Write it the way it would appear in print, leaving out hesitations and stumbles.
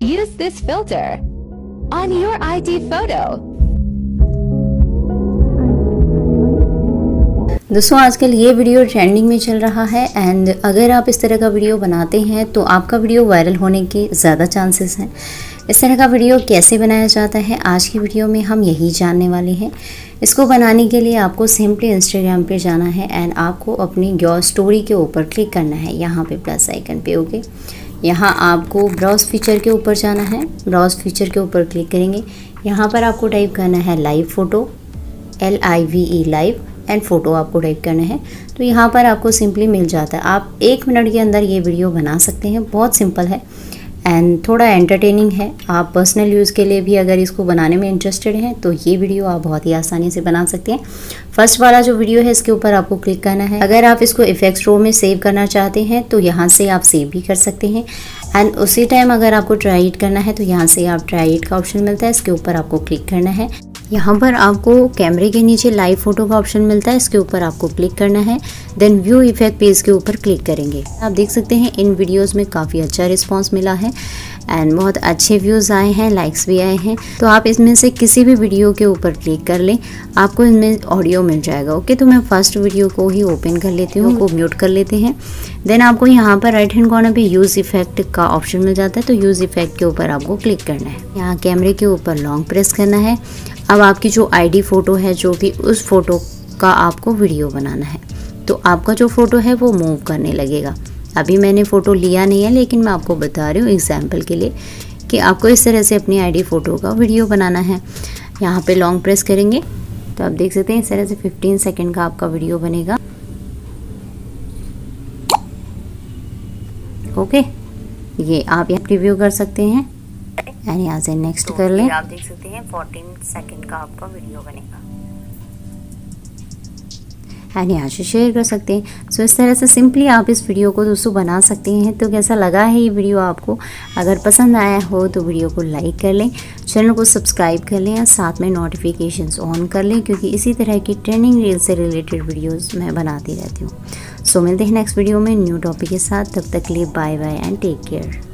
Use this filter on your ID photo. दोस्तों आजकल ये वीडियो ट्रेंडिंग में चल रहा है एंड अगर आप इस तरह का वीडियो बनाते हैं तो आपका वीडियो वायरल होने के ज़्यादा चांसेस हैं। इस तरह का वीडियो कैसे बनाया जाता है आज की वीडियो में हम यही जानने वाले हैं। इसको बनाने के लिए आपको सिंपली इंस्टाग्राम पे जाना है एंड आपको अपनी योर स्टोरी के ऊपर क्लिक करना है, यहाँ पे प्लस आइकन पे। ओके, यहाँ आपको ब्राउज़ फीचर के ऊपर जाना है। ब्राउज़ फीचर के ऊपर क्लिक करेंगे, यहाँ पर आपको टाइप करना है live photo, LIVE live and photo आपको टाइप करना है। तो यहाँ पर आपको सिंपली मिल जाता है। आप 1 मिनट के अंदर ये वीडियो बना सकते हैं। बहुत सिंपल है एंड थोड़ा एंटरटेनिंग है। आप पर्सनल यूज़ के लिए भी अगर इसको बनाने में इंटरेस्टेड हैं तो ये वीडियो आप बहुत ही आसानी से बना सकते हैं। फर्स्ट वाला जो वीडियो है इसके ऊपर आपको क्लिक करना है। अगर आप इसको इफेक्ट्स रो में सेव करना चाहते हैं तो यहाँ से आप सेव भी कर सकते हैं एंड उसी टाइम अगर आपको ट्राई इट करना है तो यहाँ से आप ट्राई इट का ऑप्शन मिलता है, इसके ऊपर आपको क्लिक करना है। यहाँ पर आपको कैमरे के नीचे लाइव फोटो का ऑप्शन मिलता है, इसके ऊपर आपको क्लिक करना है। देन व्यू इफेक्ट पेज के ऊपर क्लिक करेंगे। आप देख सकते हैं इन वीडियोस में काफ़ी अच्छा रिस्पांस मिला है एंड बहुत अच्छे व्यूज़ आए हैं, लाइक्स भी आए हैं। तो आप इसमें से किसी भी वीडियो के ऊपर क्लिक कर लें, आपको इनमें ऑडियो मिल जाएगा। ओके, तो मैं फर्स्ट वीडियो को ही ओपन कर लेती हूँ, को म्यूट कर लेते हैं। देन आपको यहाँ पर राइट हैंड कॉर्नर पे यूज़ इफेक्ट का ऑप्शन मिल जाता है, तो यूज़ इफेक्ट के ऊपर आपको क्लिक करना है। यहाँ कैमरे के ऊपर लॉन्ग प्रेस करना है। अब आपकी जो ID फ़ोटो है, जो भी उस फोटो का आपको वीडियो बनाना है, तो आपका जो फ़ोटो है वो मूव करने लगेगा। अभी मैंने फ़ोटो लिया नहीं है लेकिन मैं आपको बता रही हूँ एग्जाम्पल के लिए कि आपको इस तरह से अपनी ID फ़ोटो का वीडियो बनाना है। यहाँ पे लॉन्ग प्रेस करेंगे तो आप देख सकते हैं इस तरह से 15 सेकेंड का आपका वीडियो बनेगा। ओके, ये आप यहाँ प्रीव्यू कर सकते हैं एंड यहाँ से नेक्स्ट कर लें। आप देख सकते हैं 14 सेकंड का आपका वीडियो बनेगा एंड यहाँ से शेयर कर सकते हैं। सो इस तरह से सिंपली आप इस वीडियो को दोस्तों बना सकते हैं। तो कैसा लगा है ये वीडियो आपको? अगर पसंद आया हो तो वीडियो को लाइक कर लें, चैनल को सब्सक्राइब कर लें और साथ में नोटिफिकेशंस ऑन कर लें, क्योंकि इसी तरह की ट्रेंडिंग रील से रिलेटेड वीडियोज़ मैं बनाती रहती हूँ। सो मिलते हैं नेक्स्ट वीडियो में न्यू टॉपिक के साथ। तब तक के लिए bye bye and take care.